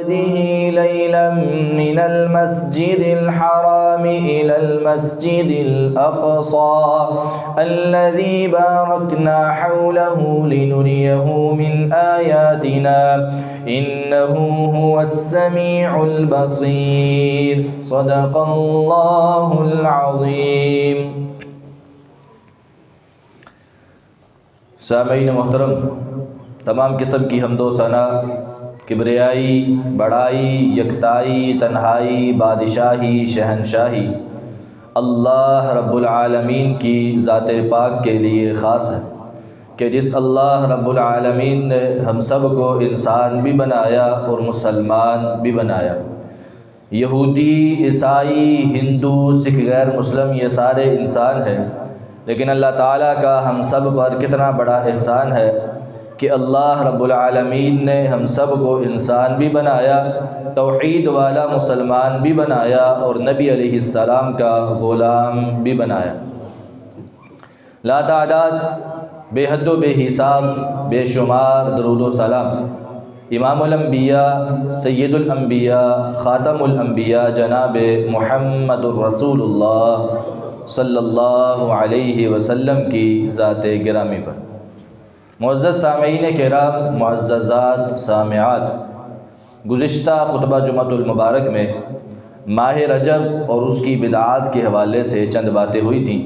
عبده ليلا من المسجد الحرام إلى المسجد الأقصى الذي باركنا حوله لنريه من آياتنا إنه هو السميع البصير صدق الله العظيم۔ سامعین محترم، تمام قسم کی حمد و ثنا، کبریائی، بڑائی، یکتائی، تنہائی، بادشاہی، شہنشاہی اللہ رب العالمین کی ذات پاک کے لیے خاص ہے کہ جس اللہ رب العالمین نے ہم سب کو انسان بھی بنایا اور مسلمان بھی بنایا۔ یہودی، عیسائی، ہندو، سکھ، غیر مسلم یہ سارے انسان ہیں، لیکن اللہ تعالیٰ کا ہم سب پر کتنا بڑا احسان ہے کہ اللہ رب العالمین نے ہم سب کو انسان بھی بنایا، توحید والا مسلمان بھی بنایا اور نبی علیہ السلام کا غلام بھی بنایا۔ لا تعداد، بے حد و بے حساب، بے شمار درود و سلام امام الانبیاء، سید الانبیاء، خاتم الانبیاء جناب محمد الرسول اللہ صلی اللہ علیہ وسلم کی ذات گرامی پر۔ معزز سامعین کرام، معززات سامعات، گزشتہ خطبہ جمعۃ المبارک میں ماہ رجب اور اس کی بدعات کے حوالے سے چند باتیں ہوئی تھیں،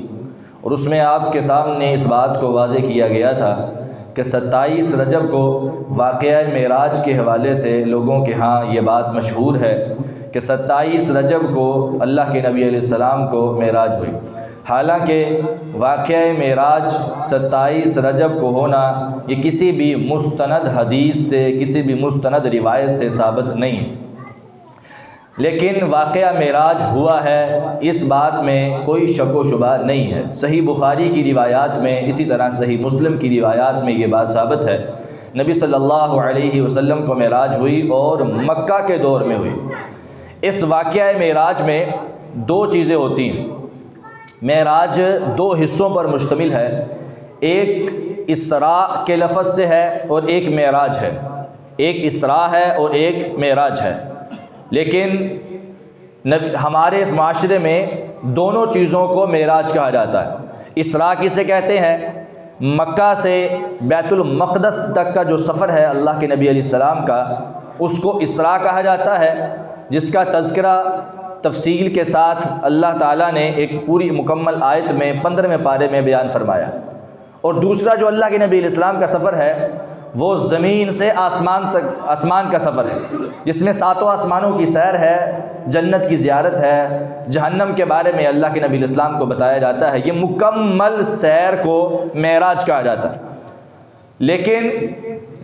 اور اس میں آپ کے سامنے اس بات کو واضح کیا گیا تھا کہ 27 رجب کو واقعہ معراج کے حوالے سے لوگوں کے ہاں یہ بات مشہور ہے کہ 27 رجب کو اللہ کے نبی علیہ السلام کو معراج ہوئی، حالانکہ واقعہ معراج 27 رجب کو ہونا یہ کسی بھی مستند حدیث سے، کسی بھی مستند روایت سے ثابت نہیں ہے، لیکن واقعہ معراج ہوا ہے، اس بات میں کوئی شک و شبہ نہیں ہے۔ صحیح بخاری کی روایات میں، اسی طرح صحیح مسلم کی روایات میں یہ بات ثابت ہے، نبی صلی اللہ علیہ وسلم کو معراج ہوئی اور مکہ کے دور میں ہوئی۔ اس واقعہ معراج میں دو چیزیں ہوتی ہیں۔ معراج دو حصوں پر مشتمل ہے، ایک اسراء کے لفظ سے ہے اور ایک معراج ہے، ایک اسراء ہے اور ایک معراج ہے، لیکن ہمارے اس معاشرے میں دونوں چیزوں کو معراج کہا جاتا ہے۔ اسراء کسے کہتے ہیں؟ مکہ سے بیت المقدس تک کا جو سفر ہے اللہ کے نبی علیہ السلام کا، اس کو اسراء کہا جاتا ہے، جس کا تذکرہ تفصیل کے ساتھ اللہ تعالیٰ نے ایک پوری مکمل آیت میں 15ویں پارے میں بیان فرمایا۔ اور دوسرا جو اللہ کے نبی علیہ السلام کا سفر ہے وہ زمین سے آسمان تک، آسمان کا سفر ہے، جس میں 7 آسمانوں کی سیر ہے، جنت کی زیارت ہے، جہنم کے بارے میں اللہ کے نبی علیہ السلام کو بتایا جاتا ہے۔ یہ مکمل سیر کو معراج کہا جاتا ہے۔ لیکن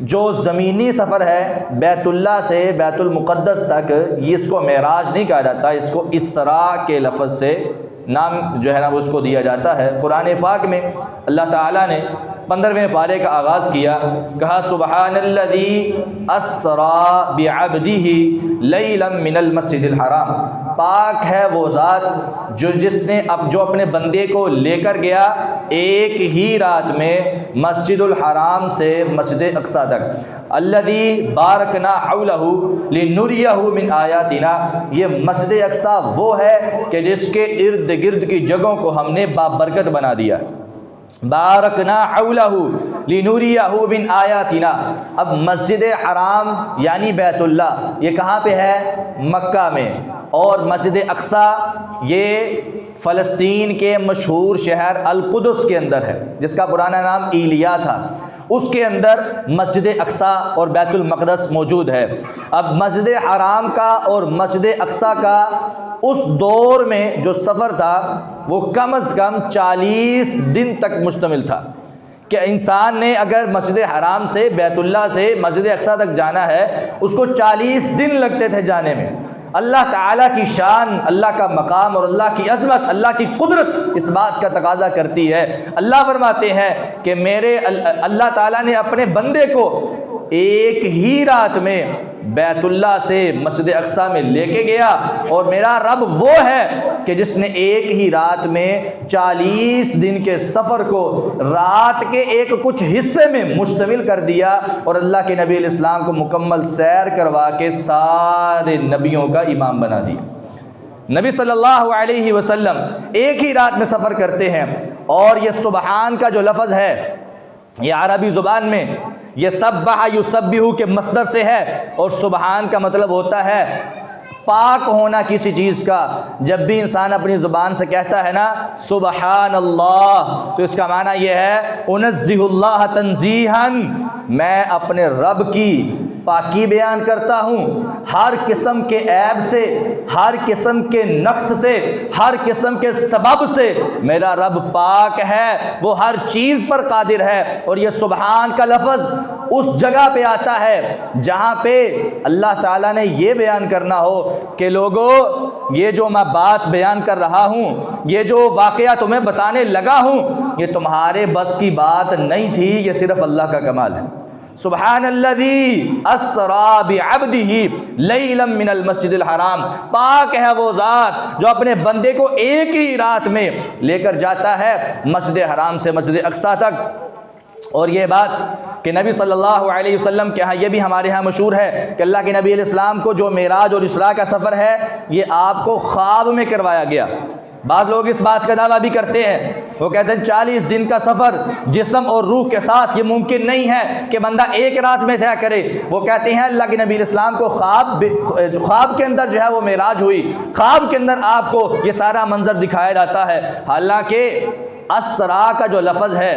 جو زمینی سفر ہے بیت اللہ سے بیت المقدس تک، یہ اس کو معراج نہیں کہا جاتا، اس کو اسراء کے لفظ سے نام جو ہے نا اس کو دیا جاتا ہے۔ قرآن پاک میں اللہ تعالیٰ نے 15ویں پارے کا آغاز کیا، کہا سبحان الذی اسریٰ بعبدہ لیلا من المسجد الحرام، پاک ہے وہ ذات جس نے جو اپنے بندے کو لے کر گیا ایک ہی رات میں مسجد الحرام سے مسجد اقصی تک، الذی بارکنا حولہ لنریہ من آیاتنا، یہ مسجد اقصی وہ ہے کہ جس کے ارد گرد کی جگہوں کو ہم نے بابرکت بنا دیا۔ بارکنا حولہ لنریہ من آیاتنا، اب مسجد حرام یعنی بیت اللہ یہ کہاں پہ ہے؟ مکہ میں، اور مسجد اقصی یہ فلسطین کے مشہور شہر القدس کے اندر ہے، جس کا پرانا نام ایلیا تھا، اس کے اندر مسجد اقصی اور بیت المقدس موجود ہے۔ اب مسجد حرام کا اور مسجد اقصی کا اس دور میں جو سفر تھا وہ کم از کم 40 دن تک مشتمل تھا، کہ انسان نے اگر مسجد حرام سے بیت اللہ سے مسجد اقصی تک جانا ہے اس کو 40 دن لگتے تھے جانے میں۔ اللہ تعالیٰ کی شان، اللہ کا مقام اور اللہ کی عظمت، اللہ کی قدرت اس بات کا تقاضا کرتی ہے۔ اللہ فرماتے ہیں کہ میرے اللہ تعالیٰ نے اپنے بندے کو ایک ہی رات میں بیت اللہ سے مسجد اقصی میں لے کے گیا، اور میرا رب وہ ہے کہ جس نے ایک ہی رات میں 40 دن کے سفر کو رات کے ایک کچھ حصے میں مشتمل کر دیا، اور اللہ کے نبی علیہ السلام کو مکمل سیر کروا کے سارے نبیوں کا امام بنا دیا۔ نبی صلی اللہ علیہ وسلم ایک ہی رات میں سفر کرتے ہیں، اور یہ سبحان کا جو لفظ ہے یہ عربی زبان میں یہ سبح یسبح کے مصدر سے ہے، اور سبحان کا مطلب ہوتا ہے پاک ہونا کسی چیز کا۔ جب بھی انسان اپنی زبان سے کہتا ہے نا سبحان اللہ، تو اس کا معنی یہ ہے انزہ اللہ تنزیہا، میں اپنے رب کی پاکی بیان کرتا ہوں، ہر قسم کے عیب سے، ہر قسم کے نقص سے، ہر قسم کے سبب سے میرا رب پاک ہے، وہ ہر چیز پر قادر ہے۔ اور یہ سبحان کا لفظ اس جگہ پہ آتا ہے جہاں پہ اللہ تعالیٰ نے یہ بیان کرنا ہو کہ لوگوں یہ جو میں بات بیان کر رہا ہوں، یہ جو واقعہ تمہیں بتانے لگا ہوں، یہ تمہارے بس کی بات نہیں تھی، یہ صرف اللہ کا کمال ہے۔ سبحان الذی اسری بعبدہ لیلا من المسجد الحرام، پاک ہے وہ ذات جو اپنے بندے کو ایک ہی رات میں لے کر جاتا ہے مسجد حرام سے مسجد اقصی تک۔ اور یہ بات کہ نبی صلی اللہ علیہ وسلم کے ہاں، یہ بھی ہمارے ہاں مشہور ہے کہ اللہ کے نبی علیہ السلام کو جو معراج اور اسراء کا سفر ہے یہ آپ کو خواب میں کروایا گیا۔ بعض لوگ اس بات کا دعویٰ بھی کرتے ہیں، وہ کہتے ہیں 40 دن کا سفر جسم اور روح کے ساتھ یہ ممکن نہیں ہے کہ بندہ ایک رات میں طے کرے۔ وہ کہتے ہیں اللہ کے نبی علیہ السلام کو خواب کے اندر جو ہے وہ معراج ہوئی، خواب کے اندر آپ کو یہ سارا منظر دکھایا جاتا ہے۔ حالانکہ اسرا کا جو لفظ ہے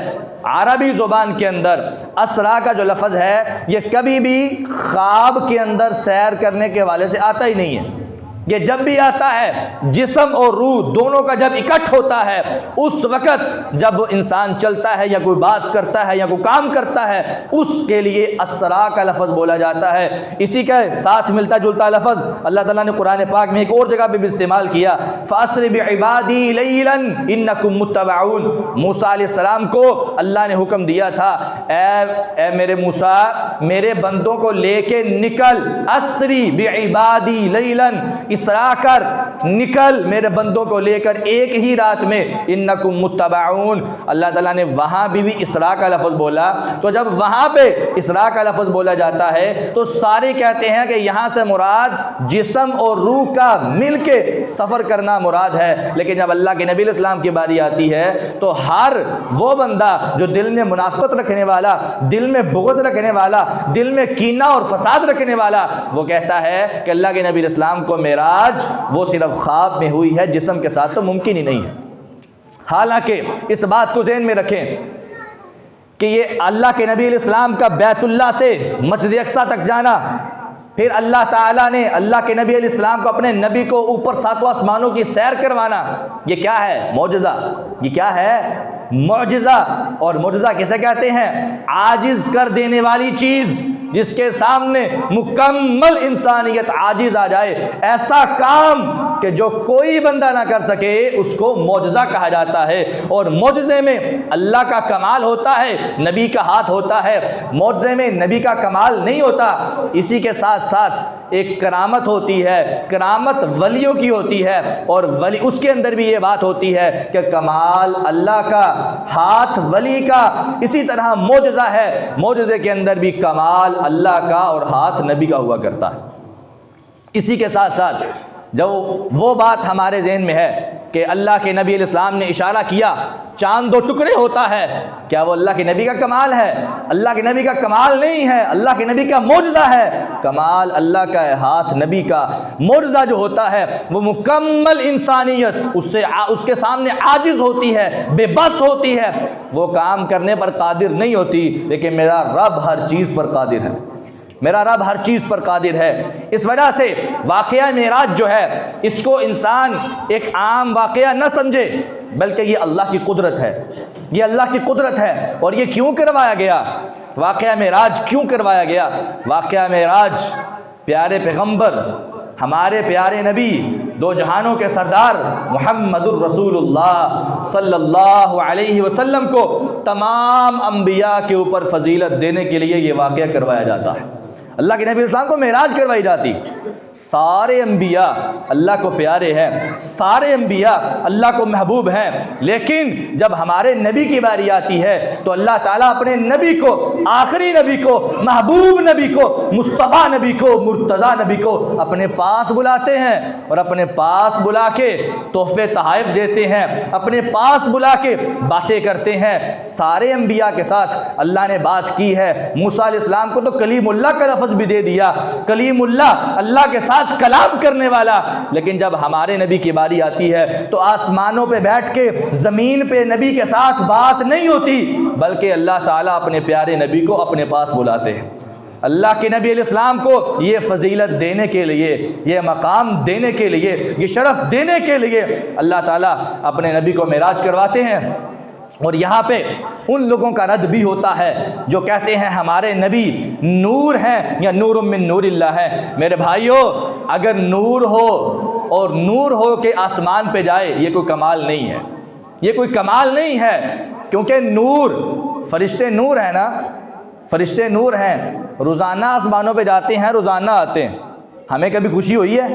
عربی زبان کے اندر، اسرا کا جو لفظ ہے یہ کبھی بھی خواب کے اندر سیر کرنے کے حوالے سے آتا ہی نہیں ہے۔ یہ جب بھی آتا ہے جسم اور روح دونوں کا جب اکٹھ ہوتا ہے، اس وقت جب انسان چلتا ہے یا کوئی بات کرتا ہے یا کوئی کام کرتا ہے، اس کے لیے اسرا کا لفظ بولا جاتا ہے۔ اسی کے ساتھ ملتا جلتا لفظ اللہ تعالیٰ نے قرآن پاک میں ایک اور جگہ پہ بھی استعمال کیا، فَأَسْرِ بِعِبَادِي لَيْلًا إِنَّكُمْ مُتَّبَعُونَ۔ موسیٰ علیہ السلام کو اللہ نے حکم دیا تھا، اے میرے موسیٰ میرے بندوں کو لے کے نکل، اسری بعبادی لیلاً، اسرا کر، نکل میرے بندوں کو لے کر ایک ہی رات میں، انکم متبعون۔ اللہ تعالیٰ نے وہاں بھی اسرا کا لفظ بولا، تو جب وہاں پہ اسرا کا لفظ بولا جاتا ہے تو سارے کہتے ہیں کہ یہاں سے مراد جسم اور روح کا مل کے سفر کرنا مراد ہے۔ لیکن جب اللہ کے نبی علیہ السلام کی باری آتی ہے تو ہر وہ بندہ جو دل میں منافقت رکھنے والا، دل میں بغض رکھنے والا، دل میں کینہ اور فساد رکھنے والا، وہ کہتا ہے کہ اللہ کے نبی علیہ السلام کو معراج وہ صرف خواب میں ہوئی ہے، جسم کے ساتھ تو ممکن ہی نہیں ہے۔ حالانکہ اس بات کو ذہن میں رکھیں کہ یہ اللہ کے نبی علیہ السلام کا بیت اللہ سے مسجد اقصی تک جانا، پھر اللہ تعالیٰ نے اللہ کے نبی علیہ السلام کو اپنے نبی کو اوپر ساتوں آسمانوں کی سیر کروانا، یہ کیا ہے؟ معجزہ۔ یہ کیا ہے؟ معجزہ۔ اور معجزہ کسے کہتے ہیں؟ عاجز کر دینے والی چیز، جس کے سامنے مکمل انسانیت عاجز آ جائے، ایسا کام کہ جو کوئی بندہ نہ کر سکے، اس کو معجزہ کہا جاتا ہے۔ اور معجزے میں اللہ کا کمال ہوتا ہے، نبی کا ہاتھ ہوتا ہے، معجزے میں نبی کا کمال نہیں ہوتا۔ اسی کے ساتھ ساتھ ایک کرامت ہوتی ہے، کرامت ولیوں کی ہوتی ہے، اور ولی اس کے اندر بھی یہ بات ہوتی ہے کہ کمال اللہ کا، ہاتھ ولی کا۔ اسی طرح معجزہ ہے، معجزے کے اندر بھی کمال اللہ کا اور ہاتھ نبی کا ہوا کرتا ہے۔ اسی کے ساتھ ساتھ جب وہ بات ہمارے ذہن میں ہے کہ اللہ کے نبی علیہ السلام نے اشارہ کیا چاند 2 ٹکڑے ہوتا ہے، کیا وہ اللہ کے نبی کا کمال ہے؟ اللہ کے نبی کا کمال نہیں ہے، اللہ کے نبی کا معجزہ ہے۔ کمال اللہ کا ہے، ہاتھ نبی کا۔ معجزہ جو ہوتا ہے وہ مکمل انسانیت اس کے سامنے عاجز ہوتی ہے، بے بس ہوتی ہے، وہ کام کرنے پر قادر نہیں ہوتی، لیکن میرا رب ہر چیز پر قادر ہے، میرا رب ہر چیز پر قادر ہے۔ اس وجہ سے واقعہ معراج جو ہے اس کو انسان ایک عام واقعہ نہ سمجھے، بلکہ یہ اللہ کی قدرت ہے، یہ اللہ کی قدرت ہے۔ اور یہ کیوں کروایا گیا؟ واقعہ معراج کیوں کروایا گیا؟ واقعہ معراج پیارے پیغمبر، ہمارے پیارے نبی، 2 جہانوں کے سردار محمد الرسول اللہ صلی اللہ علیہ وسلم کو تمام انبیاء کے اوپر فضیلت دینے کے لیے یہ واقعہ کروایا جاتا ہے۔ اللہ کے نبی اسلام کو معراج کروائی جاتی۔ سارے انبیاء اللہ کو پیارے ہیں، سارے انبیاء اللہ کو محبوب ہیں، لیکن جب ہمارے نبی کی باری آتی ہے تو اللہ تعالیٰ اپنے نبی کو، آخری نبی کو، محبوب نبی کو، مصطفیٰ نبی کو، مرتضیٰ نبی کو اپنے پاس بلاتے ہیں، اور اپنے پاس بلا کے تحفے تحائف دیتے ہیں، اپنے پاس بلا کے باتیں کرتے ہیں۔ سارے انبیاء کے ساتھ اللہ نے بات کی ہے۔ موسیٰ علیہ السلام کو تو کلیم اللہ کا لفظ بھی دے دیا، کلیم اللہ، اللہ کے ساتھ کلام کرنے والا، لیکن جب ہمارے نبی کی باری آتی ہے تو آسمانوں پہ بیٹھ کے زمین پہ نبی کے ساتھ بات نہیں ہوتی، بلکہ اللہ تعالیٰ اپنے پیارے نبی کو اپنے پاس بلاتے ہیں۔ اللہ کے نبی علیہ السلام کو یہ فضیلت دینے کے لیے، یہ مقام دینے کے لیے، یہ شرف دینے کے لیے اللہ تعالیٰ اپنے نبی کو معراج کرواتے ہیں۔ اور یہاں پہ ان لوگوں کا رد بھی ہوتا ہے جو کہتے ہیں ہمارے نبی نور ہیں یا نور من نور اللہ ہے۔ میرے بھائیو، اگر نور ہو اور نور ہو کے آسمان پہ جائے، یہ کوئی کمال نہیں ہے، یہ کوئی کمال نہیں ہے، کیونکہ نور، فرشتے نور ہیں نا، فرشتے نور ہیں، روزانہ آسمانوں پہ جاتے ہیں، روزانہ آتے ہیں۔ ہمیں کبھی خوشی ہوئی ہے؟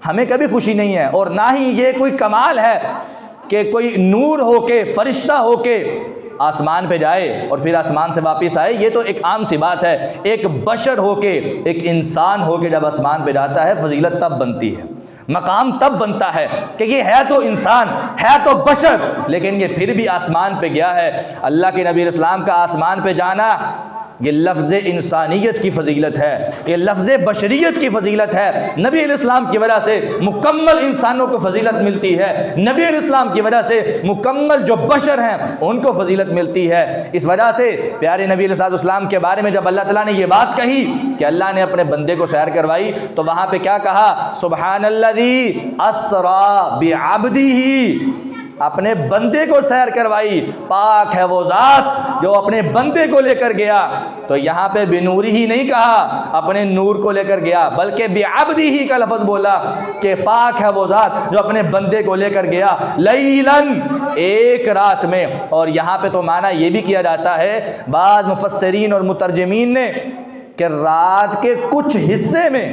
ہمیں کبھی خوشی نہیں ہے، اور نہ ہی یہ کوئی کمال ہے کہ کوئی نور ہو کے، فرشتہ ہو کے آسمان پہ جائے اور پھر آسمان سے واپس آئے۔ یہ تو ایک عام سی بات ہے۔ ایک بشر ہو کے، ایک انسان ہو کے جب آسمان پہ جاتا ہے، فضیلت تب بنتی ہے، مقام تب بنتا ہے کہ یہ ہے تو انسان، ہے تو بشر، لیکن یہ پھر بھی آسمان پہ گیا ہے۔ اللہ کے نبی علیہ السلام کا آسمان پہ جانا یہ لفظ انسانیت کی فضیلت ہے، یہ لفظ بشریت کی فضیلت ہے۔ نبی علیہ السلام کی وجہ سے مکمل انسانوں کو فضیلت ملتی ہے، نبی علیہ السلام کی وجہ سے مکمل جو بشر ہیں ان کو فضیلت ملتی ہے۔ اس وجہ سے پیارے نبی علیہ السلام کے بارے میں جب اللہ تعالیٰ نے یہ بات کہی کہ اللہ نے اپنے بندے کو سیر کروائی، تو وہاں پہ کیا کہا؟ سبحان الذی اسریٰ بعبدہ، اپنے بندے کو سیر کروائی، پاک ہے وہ ذات جو اپنے بندے کو لے کر گیا۔ تو یہاں پہ بنوری ہی نہیں کہا اپنے نور کو لے کر گیا، بلکہ بعبدہ ہی کا لفظ بولا کہ پاک ہے وہ ذات جو اپنے بندے کو لے کر گیا لیلاً، ایک رات میں۔ اور یہاں پہ تو معنی یہ بھی کیا جاتا ہے بعض مفسرین اور مترجمین نے کہ رات کے کچھ حصے میں،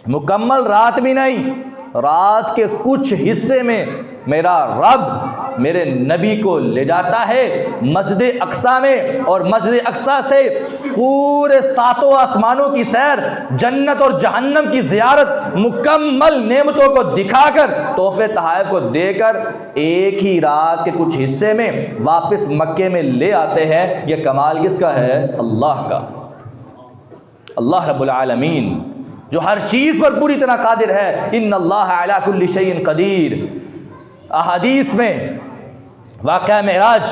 مکمل رات بھی نہیں، رات کے کچھ حصے میں میرا رب میرے نبی کو لے جاتا ہے مسجد اقصیٰ میں، اور مسجد اقصیٰ سے پورے ساتوں آسمانوں کی سیر، جنت اور جہنم کی زیارت، مکمل نعمتوں کو دکھا کر، تحفے تحائف کو دے کر، ایک ہی رات کے کچھ حصے میں واپس مکے میں لے آتے ہیں۔ یہ کمال کس کا ہے؟ اللہ کا، اللہ رب العالمین جو ہر چیز پر پوری طرح قادر ہے۔ ان اللہ علی کل شیء قدیر۔ احادیث میں واقعہ معراج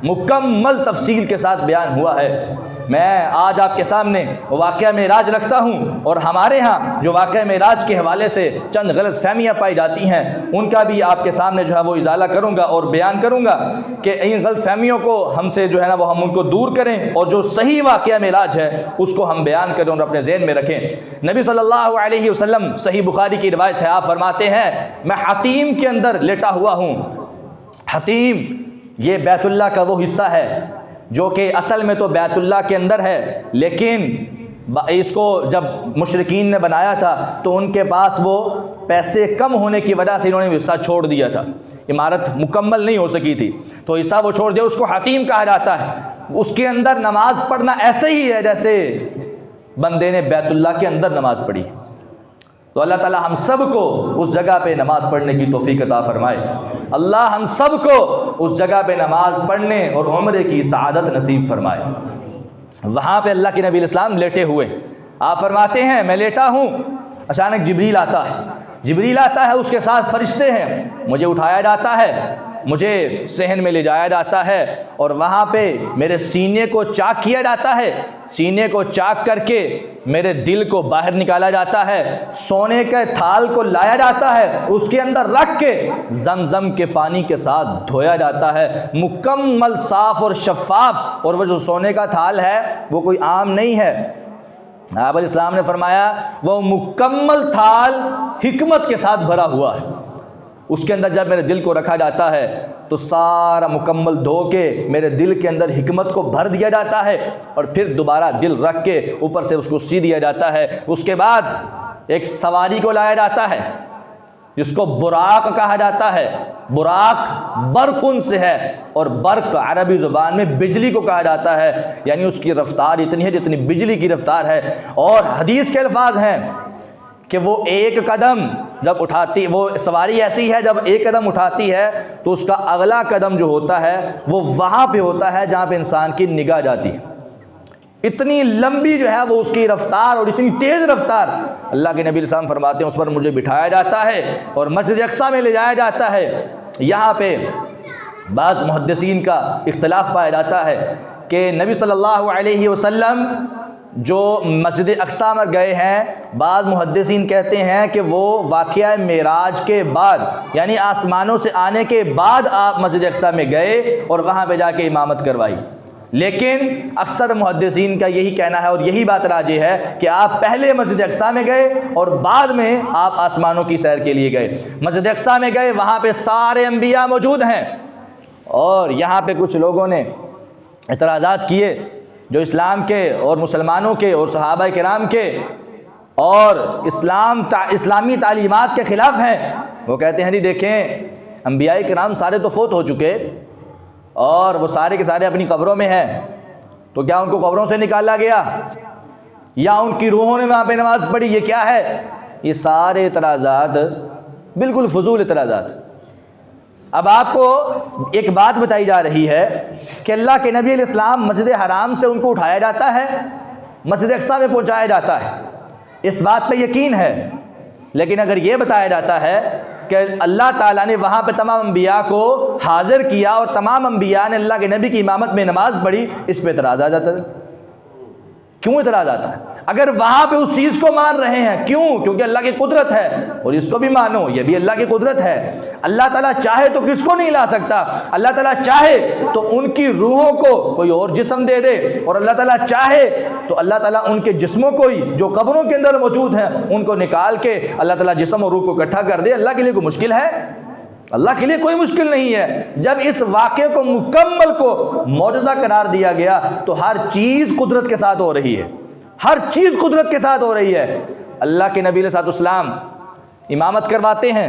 مکمل تفصیل کے ساتھ بیان ہوا ہے۔ میں آج آپ کے سامنے واقعہ معراج رکھتا ہوں، اور ہمارے ہاں جو واقعہ معراج کے حوالے سے چند غلط فہمیاں پائی جاتی ہیں ان کا بھی آپ کے سامنے جو ہے وہ ازالہ کروں گا اور بیان کروں گا کہ ان غلط فہمیوں کو ہم سے جو ہے نا وہ ہم ان کو دور کریں، اور جو صحیح واقعہ معراج ہے اس کو ہم بیان کریں اور اپنے ذہن میں رکھیں۔ نبی صلی اللہ علیہ وسلم، صحیح بخاری کی روایت ہے، آپ فرماتے ہیں میں حتیم کے اندر لیٹا ہوا ہوں۔ حتیم یہ بیت اللہ کا وہ حصہ ہے جو کہ اصل میں تو بیت اللہ کے اندر ہے، لیکن اس کو جب مشرکین نے بنایا تھا تو ان کے پاس وہ پیسے کم ہونے کی وجہ سے انہوں نے حصہ چھوڑ دیا تھا، عمارت مکمل نہیں ہو سکی تھی تو حصہ وہ چھوڑ دیا، اس کو حتیم کہا جاتا ہے۔ اس کے اندر نماز پڑھنا ایسے ہی ہے جیسے بندے نے بیت اللہ کے اندر نماز پڑھی۔ تو اللہ تعالیٰ ہم سب کو اس جگہ پہ نماز پڑھنے کی توفیق عطا فرمائے۔ اللہ ہم سب کو اس جگہ پہ نماز پڑھنے اور عمرے کی سعادت نصیب فرمائے۔ وہاں پہ اللہ کے نبی علیہ السلام لیٹے ہوئے، آپ فرماتے ہیں میں لیٹا ہوں، اچانک جبریل آتا ہے، جبریل آتا ہے، اس کے ساتھ فرشتے ہیں، مجھے اٹھایا جاتا ہے، مجھے صحن میں لے جایا جاتا ہے، اور وہاں پہ میرے سینے کو چاک کیا جاتا ہے، سینے کو چاک کر کے میرے دل کو باہر نکالا جاتا ہے، سونے کے تھال کو لایا جاتا ہے، اس کے اندر رکھ کے زمزم کے پانی کے ساتھ دھویا جاتا ہے، مکمل صاف اور شفاف، اور وہ جو سونے کا تھال ہے وہ کوئی عام نہیں ہے۔ آپ علیہ السلام نے فرمایا وہ مکمل تھال حکمت کے ساتھ بھرا ہوا ہے، اس کے اندر جب میرے دل کو رکھا جاتا ہے تو سارا مکمل دھو کے میرے دل کے اندر حکمت کو بھر دیا جاتا ہے، اور پھر دوبارہ دل رکھ کے اوپر سے اس کو سی دیا جاتا ہے۔ اس کے بعد ایک سواری کو لایا جاتا ہے جس کو براق کہا جاتا ہے۔ براق برقن سے ہے، اور برق عربی زبان میں بجلی کو کہا جاتا ہے، یعنی اس کی رفتار اتنی ہے جتنی بجلی کی رفتار ہے۔ اور حدیث کے الفاظ ہیں کہ وہ ایک قدم جب اٹھاتی، وہ سواری ایسی ہے جب ایک قدم اٹھاتی ہے تو اس کا اگلا قدم جو ہوتا ہے وہ وہاں پہ ہوتا ہے جہاں پہ انسان کی نگاہ جاتی ہے۔ اتنی لمبی جو ہے وہ اس کی رفتار، اور اتنی تیز رفتار، اللہ کے نبی علیہ السلام فرماتے ہیں اس پر مجھے بٹھایا جاتا ہے اور مسجد اقصیٰ میں لے جایا جاتا ہے۔ یہاں پہ بعض محدثین کا اختلاف پایا جاتا ہے کہ نبی صلی اللہ علیہ وسلم جو مسجد اقصیٰ میں گئے ہیں، بعض محدثین کہتے ہیں کہ وہ واقعہ معراج کے بعد، یعنی آسمانوں سے آنے کے بعد آپ مسجد اقصیٰ میں گئے اور وہاں پہ جا کے امامت کروائی۔ لیکن اکثر محدثین کا یہی کہنا ہے اور یہی بات راجح ہے کہ آپ پہلے مسجد اقصیٰ میں گئے اور بعد میں آپ آسمانوں کی سیر کے لیے گئے۔ مسجد اقصیٰ میں گئے، وہاں پہ سارے انبیاء موجود ہیں، اور یہاں پہ کچھ لوگوں نے اعتراضات کیے جو اسلام کے اور مسلمانوں کے اور صحابہ کرام کے اور اسلامی تعلیمات کے خلاف ہیں۔ وہ کہتے ہیں جی دیکھیں، انبیاء کرام سارے تو فوت ہو چکے اور وہ سارے کے سارے اپنی قبروں میں ہیں، تو کیا ان کو قبروں سے نکالا گیا یا ان کی روحوں نے وہاں پہ نماز پڑھی؟ یہ کیا ہے؟ یہ سارے اعتراضات بالکل فضول اعتراضات۔ اب آپ کو ایک بات بتائی جا رہی ہے کہ اللہ کے نبی علیہ السلام مسجد حرام سے ان کو اٹھایا جاتا ہے، مسجد اقصیٰ میں پہنچایا جاتا ہے، اس بات پہ یقین ہے۔ لیکن اگر یہ بتایا جاتا ہے کہ اللہ تعالیٰ نے وہاں پہ تمام انبیاء کو حاضر کیا اور تمام انبیاء نے اللہ کے نبی کی امامت میں نماز پڑھی، اس پہ اعتراض آ جاتا ہے۔ کیوں اعتراض آتا ہے؟ اگر وہاں پہ اس چیز کو مان رہے ہیں، کیوں؟ کیونکہ اللہ کی قدرت ہے، اور اس کو بھی مانو، یہ بھی اللہ کی قدرت ہے۔ اللہ تعالیٰ چاہے تو کس کو نہیں لا سکتا؟ اللہ تعالیٰ چاہے تو ان کی روحوں کو کوئی اور جسم دے دے، اور اللہ تعالیٰ چاہے تو اللہ تعالیٰ ان کے جسموں کو ہی جو قبروں کے اندر موجود ہیں ان کو نکال کے اللہ تعالیٰ جسم اور روح کو اکٹھا کر دے۔ اللہ کے لیے کوئی مشکل ہے؟ اللہ کے لیے کوئی مشکل نہیں ہے۔ جب اس واقعے کو مکمل کو معجزہ قرار دیا گیا تو ہر چیز قدرت کے ساتھ ہو رہی ہے، ہر چیز قدرت کے ساتھ ہو رہی ہے۔ اللہ کے نبی علیہ السلام امامت کرواتے ہیں،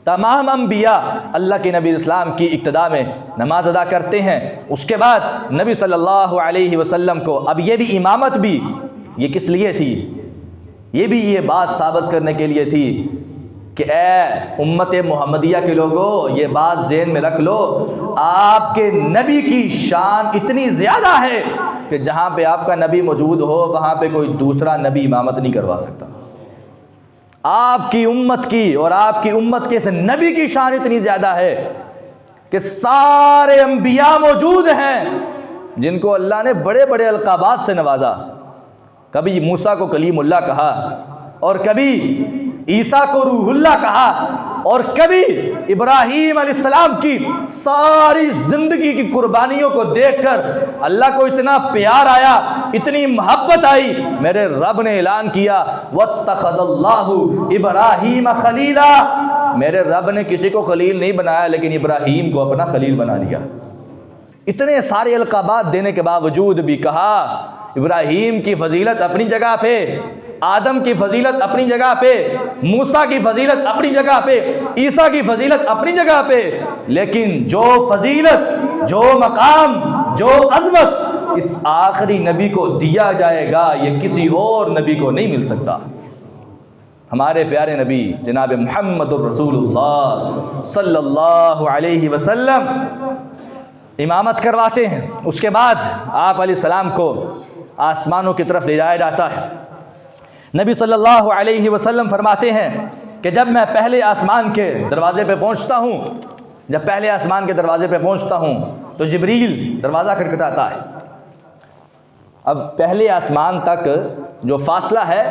تمام انبیاء اللہ کے نبی اسلام کی اقتداء میں نماز ادا کرتے ہیں۔ اس کے بعد نبی صلی اللہ علیہ وسلم کو اب یہ بھی امامت بھی یہ کس لیے تھی؟ یہ بھی یہ بات ثابت کرنے کے لیے تھی کہ اے امت محمدیہ کے لوگوں، یہ بات ذہن میں رکھ لو، آپ کے نبی کی شان اتنی زیادہ ہے کہ جہاں پہ آپ کا نبی موجود ہو وہاں پہ کوئی دوسرا نبی امامت نہیں کروا سکتا۔ آپ کی امت کی اور آپ کی امت کے اس نبی کی شان اتنی زیادہ ہے کہ سارے انبیاء موجود ہیں جن کو اللہ نے بڑے بڑے القابات سے نوازا۔ کبھی موسیٰ کو کلیم اللہ کہا، اور کبھی عیسیٰ کو روح اللہ کہا، اور کبھی ابراہیم علیہ السلام کی ساری زندگی کی قربانیوں کو دیکھ کر اللہ کو اتنا پیار آیا، اتنی محبت آئی، میرے رب نے اعلان کیا وَاتَّخَذَ اللَّهُ إِبْرَاهِيمَ خَلِيلًا، میرے رب نے کسی کو خلیل نہیں بنایا لیکن ابراہیم کو اپنا خلیل بنا لیا۔ اتنے سارے القابات دینے کے باوجود بھی کہا ابراہیم کی فضیلت اپنی جگہ پہ، آدم کی فضیلت اپنی جگہ پہ، موسیٰ کی فضیلت اپنی جگہ پہ، عیسیٰ کی فضیلت اپنی جگہ پہ، لیکن جو فضیلت، جو مقام، جو عظمت اس آخری نبی کو دیا جائے گا یہ کسی اور نبی کو نہیں مل سکتا۔ ہمارے پیارے نبی جناب محمد الرسول اللہ صلی اللہ علیہ وسلم امامت کرواتے ہیں۔ اس کے بعد آپ علیہ السلام کو آسمانوں کی طرف لے جایا جاتا ہے۔ نبی صلی اللہ علیہ وسلم فرماتے ہیں کہ جب میں پہلے آسمان کے دروازے پہ پہنچتا ہوں، جب پہلے آسمان کے دروازے پہ پہنچتا ہوں تو جبریل دروازہ کھٹکھٹاتا ہے۔ اب پہلے آسمان تک جو فاصلہ ہے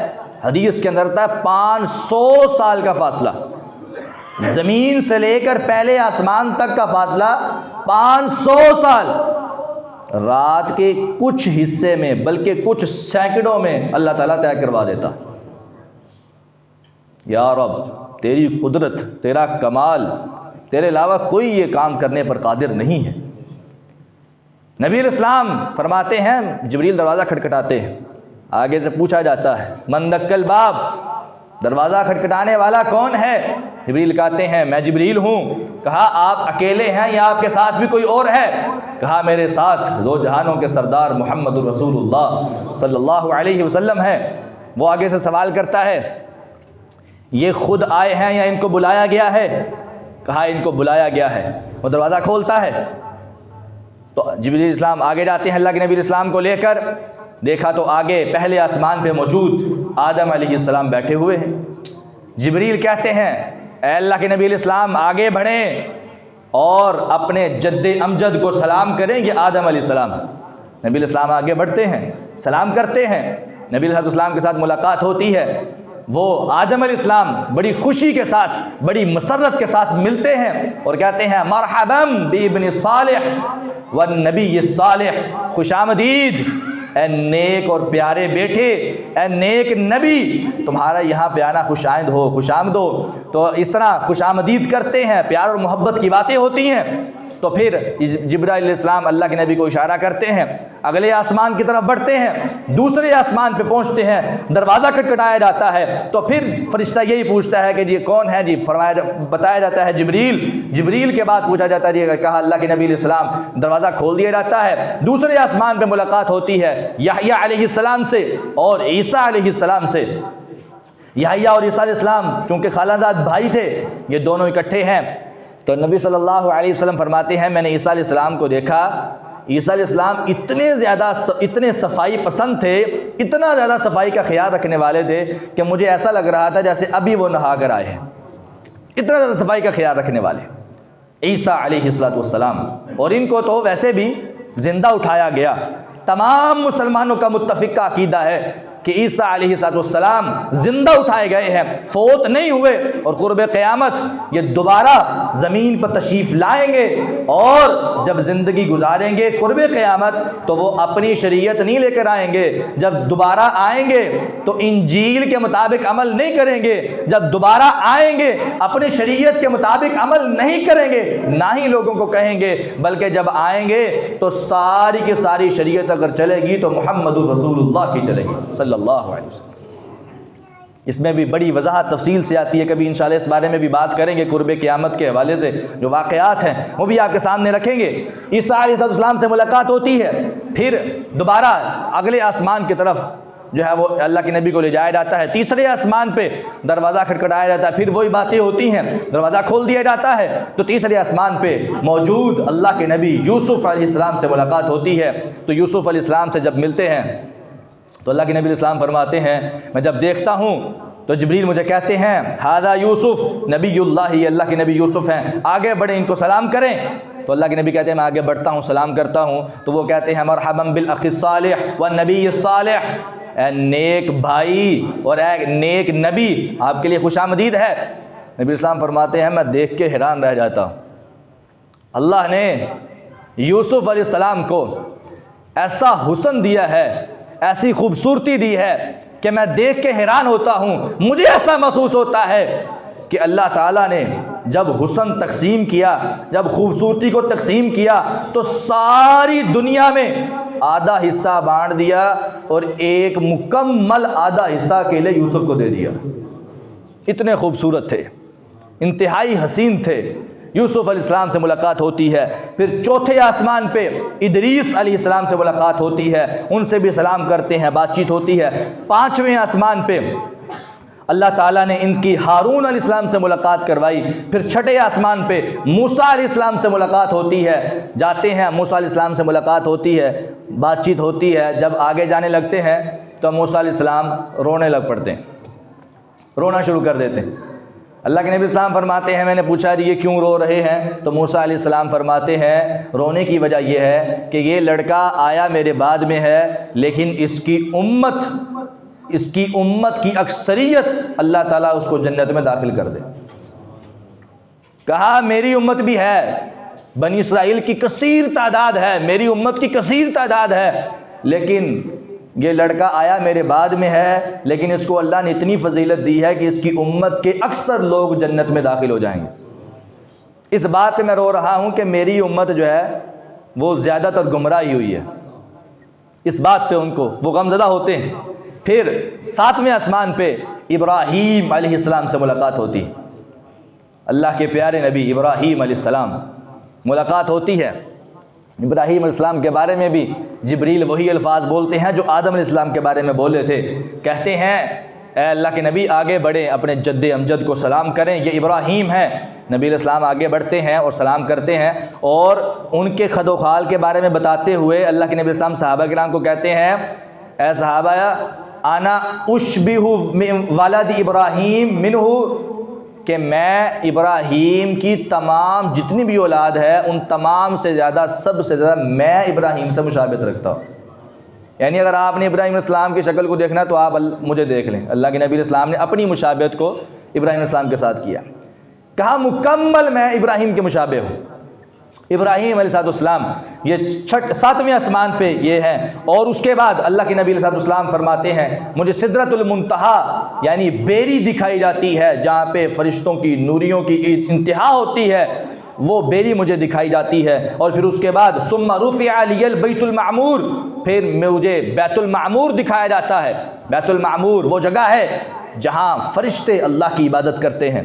حدیث کے اندر آتا ہے 500 سال کا فاصلہ، زمین سے لے کر پہلے آسمان تک کا فاصلہ 500 سال۔ رات کے کچھ حصے میں بلکہ کچھ سینکڑوں میں اللہ تعالیٰ طے کروا دیتا۔ یا رب تیری قدرت، تیرا کمال، تیرے علاوہ کوئی یہ کام کرنے پر قادر نہیں ہے۔ نبی علیہ السلام فرماتے ہیں جبریل دروازہ کھٹکھٹاتے ہیں، آگے سے پوچھا جاتا ہے من دق الباب، دروازہ کھٹکھٹانے والا کون ہے؟ جبریل کہتے ہیں میں جبریل ہوں۔ کہا آپ اکیلے ہیں یا آپ کے ساتھ بھی کوئی اور ہے؟ کہا میرے ساتھ دو جہانوں کے سردار محمد رسول اللہ صلی اللہ علیہ وسلم ہے۔ وہ آگے سے سوال کرتا ہے یہ خود آئے ہیں یا ان کو بلایا گیا ہے؟ کہا ان کو بلایا گیا ہے۔ وہ دروازہ کھولتا ہے تو جبریل علیہ السلام آگے جاتے ہیں اللہ کے نبی علیہ السلام کو لے کر، دیکھا تو آگے پہلے آسمان پہ موجود آدم علیہ السلام بیٹھے ہوئے ہیں۔ جبریل کہتے ہیں اے اللہ کے نبی علیہ السلام آگے بڑھیں اور اپنے جد امجد کو سلام کریں گے آدم علیہ السلام۔ نبی علیہ السلام آگے بڑھتے ہیں، سلام کرتے ہیں، نبی علیہ السلام کے ساتھ ملاقات ہوتی ہے۔ وہ آدم علیہ السلام بڑی خوشی کے ساتھ، بڑی مسرت کے ساتھ ملتے ہیں اور کہتے ہیں مرحبا بابن صالح والنبی الصالح، خوش آمدید اے نیک اور پیارے بیٹے، اے نیک نبی، تمہارا یہاں پہ آنا خوش آمد ہو، خوش آمد ہو۔ تو اس طرح خوش آمدید کرتے ہیں، پیار اور محبت کی باتیں ہوتی ہیں۔ تو پھر جبرائیل علیہ السلام اللہ کے نبی کو اشارہ کرتے ہیں، اگلے آسمان کی طرف بڑھتے ہیں، دوسرے آسمان پہ پہنچتے ہیں، دروازہ کھٹکھٹایا جاتا ہے تو پھر فرشتہ یہی پوچھتا ہے کہ جی کون ہے؟ جی بتایا جاتا ہے جبریل۔ جبریل کے بعد پوچھا جاتا ہے جی، کہا اللہ کے نبی علیہ السلام، دروازہ کھول دیا جاتا ہے، دوسرے آسمان پہ ملاقات ہوتی ہے یحییٰ علیہ السلام سے اور عیسیٰ علیہ السلام سے۔ یحییٰ اور عیسیٰ علیہ السلام چونکہ خالہ زاد بھائی تھے، یہ دونوں اکٹھے ہیں، تو نبی صلی اللہ علیہ وسلم فرماتے ہیں میں نے عیسیٰ علیہ السلام کو دیکھا، عیسیٰ علیہ السلام اتنے صفائی پسند تھے، اتنا زیادہ صفائی کا خیال رکھنے والے تھے کہ مجھے ایسا لگ رہا تھا جیسے ابھی وہ نہا کر آئے ہیں، اتنا زیادہ صفائی کا خیال رکھنے والے عیسیٰ علیہ السلام۔ اور ان کو تو ویسے بھی زندہ اٹھایا گیا۔ تمام مسلمانوں کا متفق عقیدہ ہے کہ عیسیٰ علیہ السلام زندہ اٹھائے گئے ہیں، فوت نہیں ہوئے، اور قرب قیامت یہ دوبارہ زمین پر تشریف لائیں گے اور جب زندگی گزاریں گے قرب قیامت تو وہ اپنی شریعت نہیں لے کر آئیں گے، جب دوبارہ آئیں گے تو انجیل کے مطابق عمل نہیں کریں گے، جب دوبارہ آئیں گے اپنی شریعت کے مطابق عمل نہیں کریں گے، نہ ہی لوگوں کو کہیں گے، بلکہ جب آئیں گے تو ساری کی ساری شریعت اگر چلے گی تو محمد رسول اللہ کی چلے گی صلی اللہ علیہ وسلم۔ اس میں بھی بڑی وضاحت تفصیل سے آتی ہے، کبھی انشاءاللہ اس بارے میں بھی بات کریں گے، قرب قیامت کے حوالے سے جو واقعات ہیں وہ بھی آپ کے سامنے رکھیں گے۔ عیسیٰ علیہ السلام سے ملاقات ہوتی ہے، پھر دوبارہ اگلے آسمان کی طرف جو ہے وہ اللہ کے نبی کو لے جایا جاتا ہے، تیسرے آسمان پہ دروازہ کھٹکھٹایا جاتا ہے، پھر وہی باتیں ہوتی ہیں، دروازہ کھول دیا جاتا ہے تو تیسرے آسمان پہ موجود اللہ کے نبی یوسف علیہ السلام سے ملاقات ہوتی ہے۔ تو یوسف علیہ السلام سے جب ملتے ہیں تو اللہ کے نبی علیہ السلام فرماتے ہیں میں جب دیکھتا ہوں تو جبریل مجھے کہتے ہیں ھذا یوسف نبی اللہ، یہ اللہ کے نبی یوسف ہیں، آگے بڑھیں ان کو سلام کریں۔ تو اللہ کے نبی کہتے ہیں میں آگے بڑھتا ہوں، سلام کرتا ہوں، تو وہ کہتے ہیں مرحبا بالاخ الصالح والنبی الصالح، اے نیک بھائی اور اے نیک نبی، آپ کے لیے خوش آمدید ہے۔ نبی السلام فرماتے ہیں میں دیکھ کے حیران رہ جاتا ہوں، اللہ نے یوسف علیہ السلام کو ایسا حسن دیا ہے، ایسی خوبصورتی دی ہے کہ میں دیکھ کے حیران ہوتا ہوں۔ مجھے ایسا محسوس ہوتا ہے کہ اللہ تعالیٰ نے جب حسن تقسیم کیا، جب خوبصورتی کو تقسیم کیا تو ساری دنیا میں آدھا حصہ بانٹ دیا اور ایک مکمل آدھا حصہ کے لیے یوسف کو دے دیا۔ اتنے خوبصورت تھے، انتہائی حسین تھے۔ یوسف علیہ السلام سے ملاقات ہوتی ہے، پھر چوتھے آسمان پہ ادریس علیہ السلام سے ملاقات ہوتی ہے، ان سے بھی سلام کرتے ہیں، بات چیت ہوتی ہے۔ پانچویں آسمان پہ اللہ تعالیٰ نے ان کی ہارون علیہ السلام سے ملاقات کروائی، پھر چھٹے آسمان پہ موسیٰ علیہ السلام سے ملاقات ہوتی ہے، جاتے ہیں موسیٰ علیہ السلام سے ملاقات ہوتی ہے، بات چیت ہوتی ہے۔ جب آگے جانے لگتے ہیں تو موسیٰ علیہ السلام رونے لگ پڑتے ہیں، رونا شروع کر دیتے ہیں۔ اللہ کے نبی السلام فرماتے ہیں میں نے پوچھا یہ کیوں رو رہے ہیں؟ تو موسیٰ علیہ السلام فرماتے ہیں رونے کی وجہ یہ ہے کہ یہ لڑکا آیا میرے بعد میں ہے، لیکن اس کی امت کی اکثریت اللہ تعالیٰ اس کو جنت میں داخل کر دے۔ کہا میری امت بھی ہے، بنی اسرائیل کی کثیر تعداد ہے، میری امت کی کثیر تعداد ہے، لیکن یہ لڑکا آیا میرے بعد میں ہے، لیکن اس کو اللہ نے اتنی فضیلت دی ہے کہ اس کی امت کے اکثر لوگ جنت میں داخل ہو جائیں گے۔ اس بات پہ میں رو رہا ہوں کہ میری امت جو ہے وہ زیادہ تر گمراہی ہوئی ہے، اس بات پہ ان کو وہ غمزدہ ہوتے ہیں۔ پھر 7ویں آسمان پہ ابراہیم علیہ السلام سے ملاقات ہوتی ہے، اللہ کے پیارے نبی ابراہیم علیہ السلام ملاقات ہوتی ہے۔ ابراہیم علیہ السلام کے بارے میں بھی جبریل وہی الفاظ بولتے ہیں جو آدم علیہ السلام کے بارے میں بولے تھے، کہتے ہیں اے اللہ کے نبی آگے بڑھیں، اپنے جد امجد کو سلام کریں، یہ ابراہیم ہے۔ نبی علیہ السلام آگے بڑھتے ہیں اور سلام کرتے ہیں، اور ان کے خد و خال کے بارے میں بتاتے ہوئے اللہ کے نبی علیہ السلام صحابہ کرام کو کہتے ہیں اے صحابہ انا اشبہ ولد ابراہیم منہ، کہ میں ابراہیم کی تمام جتنی بھی اولاد ہے ان تمام سے زیادہ، سب سے زیادہ میں ابراہیم سے مشابہت رکھتا ہوں۔ یعنی اگر آپ نے ابراہیم علیہ السلام کی شکل کو دیکھنا تو آپ مجھے دیکھ لیں۔ اللہ کے نبی علیہ السلام نے اپنی مشابہت کو ابراہیم علیہ السلام کے ساتھ کیا، کہا مکمل میں ابراہیم کے مشابہ ہوں۔ ابراہیم علیہ السلام یہ 7ویں آسمان پہ یہ ہے، اور اس کے بعد اللہ کے نبی علیہ السلام فرماتے ہیں مجھے سدرۃ المنتہا یعنی بیری دکھائی جاتی ہے جہاں پہ فرشتوں کی نوریوں کی انتہا ہوتی ہے، وہ بیری مجھے دکھائی جاتی ہے۔ اور پھر اس کے بعد ثم رفع لی البیت المعمور، پھر مجھے بیت المعمور دکھایا جاتا ہے۔ بیت المعمور وہ جگہ ہے جہاں فرشتے اللہ کی عبادت کرتے ہیں،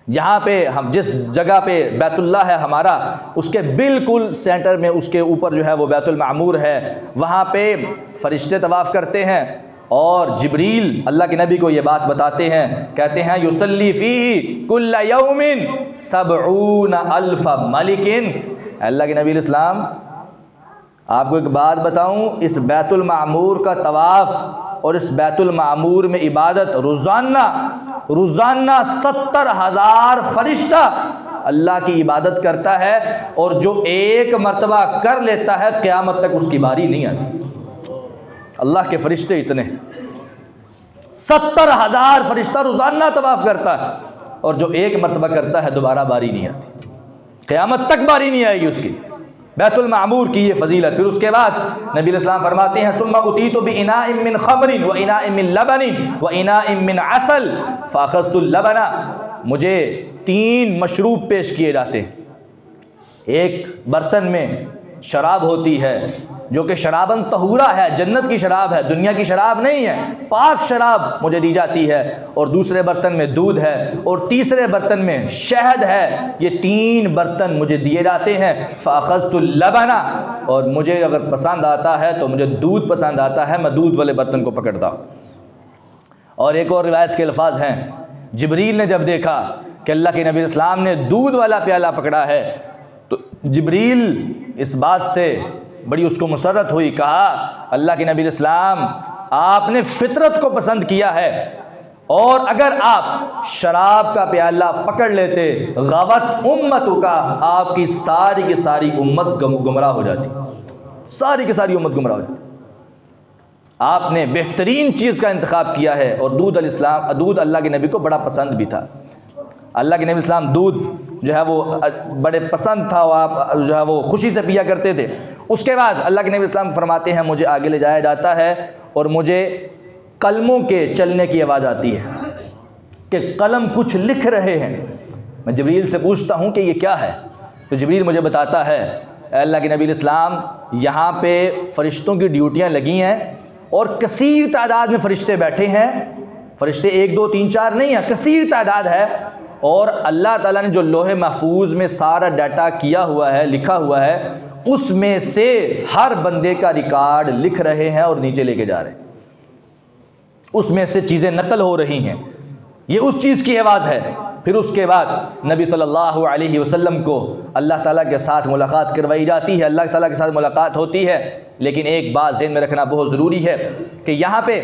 جہاں پہ ہم جس جگہ پہ بیت اللہ ہے ہمارا، اس کے بالکل سینٹر میں اس کے اوپر جو ہے وہ بیت المعمور ہے، وہاں پہ فرشتے طواف کرتے ہیں، اور جبریل اللہ کے نبی کو یہ بات بتاتے ہیں، کہتے ہیں یصلی فیہ کل یوم 70,000 ملک۔ اللہ کے نبی علیہ السلام آپ کو ایک بات بتاؤں، اس بیت المعمور کا طواف اور اس بیت المعمور میں عبادت روزانہ 70,000 فرشتہ اللہ کی عبادت کرتا ہے، اور جو ایک مرتبہ کر لیتا ہے قیامت تک اس کی باری نہیں آتی۔ اللہ کے فرشتے اتنے ہیں، 70,000 فرشتہ روزانہ طواف کرتا ہے، اور جو ایک مرتبہ کرتا ہے دوبارہ باری نہیں آتی، قیامت تک باری نہیں آئے گی اس کی۔ بیت المعمور کی یہ فضیلت۔ پھر اس کے بعد نبی علیہ السلام فرماتے ہیں ثم اتیت باناء من خمر واناء من لبن واناء من عسل فاخذت اللبن، مجھے 3 مشروب پیش کیے جاتے ہیں، ایک برتن میں شراب ہوتی ہے جو کہ شرابن طہورا ہے، جنت کی شراب ہے، دنیا کی شراب نہیں ہے، پاک شراب مجھے دی جاتی ہے، اور دوسرے برتن میں دودھ ہے، اور تیسرے برتن میں شہد ہے۔ یہ 3 برتن مجھے دیے جاتے ہیں۔ فاخذت اللبن، اور مجھے اگر پسند آتا ہے تو مجھے دودھ پسند آتا ہے، میں دودھ والے برتن کو پکڑتا ہوں۔ اور ایک اور روایت کے الفاظ ہیں جبریل نے جب دیکھا کہ اللہ کے نبی اسلام نے دودھ والا پیالہ پکڑا ہے تو جبریل اس بات سے بڑی اس کو مسرت ہوئی، کہا اللہ کے نبی اسلام آپ نے فطرت کو پسند کیا ہے، اور اگر آپ شراب کا پیالہ پکڑ لیتے غوت امتوں کا، آپ کی ساری امت گمراہ ہو جاتی، ساری کی ساری امت گمراہ ہو جاتی۔ آپ نے بہترین چیز کا انتخاب کیا ہے، اور دودھ اللہ کے نبی کو بڑا پسند بھی تھا۔ اللہ کے نبی اسلام دودھ جو ہے وہ بڑے پسند تھا، اور آپ جو ہے وہ خوشی سے پیا کرتے تھے۔ اس کے بعد اللہ کے نبی اسلام فرماتے ہیں مجھے آگے لے جایا جاتا ہے، اور مجھے قلموں کے چلنے کی آواز آتی ہے کہ قلم کچھ لکھ رہے ہیں۔ میں جبریل سے پوچھتا ہوں کہ یہ کیا ہے، تو جبریل مجھے بتاتا ہے اے اللہ کے نبی اسلام یہاں پہ فرشتوں کی ڈیوٹیاں لگی ہیں، اور کثیر تعداد میں فرشتے بیٹھے ہیں، فرشتے 1 2 3 4 نہیں ہیں، کثیر تعداد ہے، اور اللہ تعالیٰ نے جو لوح محفوظ میں سارا ڈیٹا کیا ہوا ہے، لکھا ہوا ہے، اس میں سے ہر بندے کا ریکارڈ لکھ رہے ہیں اور نیچے لے کے جا رہے ہیں، اس میں سے چیزیں نقل ہو رہی ہیں، یہ اس چیز کی آواز ہے۔ پھر اس کے بعد نبی صلی اللہ علیہ وسلم کو اللہ تعالیٰ کے ساتھ ملاقات کروائی جاتی ہے، اللہ تعالیٰ کے ساتھ ملاقات ہوتی ہے، لیکن ایک بات ذہن میں رکھنا بہت ضروری ہے کہ یہاں پہ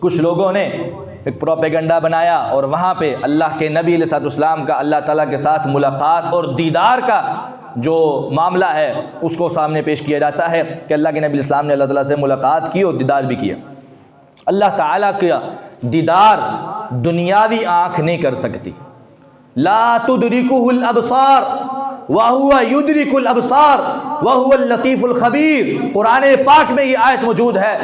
کچھ لوگوں نے ایک پروپیگنڈا بنایا، اور وہاں پہ اللہ کے نبی علیہ السلام کا اللہ تعالیٰ کے ساتھ ملاقات اور دیدار کا جو معاملہ ہے اس کو سامنے پیش کیا جاتا ہے کہ اللہ کے نبی علیہ السلام نے اللہ تعالیٰ سے ملاقات کی اور دیدار بھی کیا۔ اللہ تعالیٰ کا دیدار دنیاوی آنکھ نہیں کر سکتی، لا تدرکہ الابصار، وَهُوَ يُدْرِكُ الْأَبْصَارَ وَهُوَ اللَّطِيفُ الْخَبِيرُ۔ قرآن پاک میں یہ آیت موجود ہے،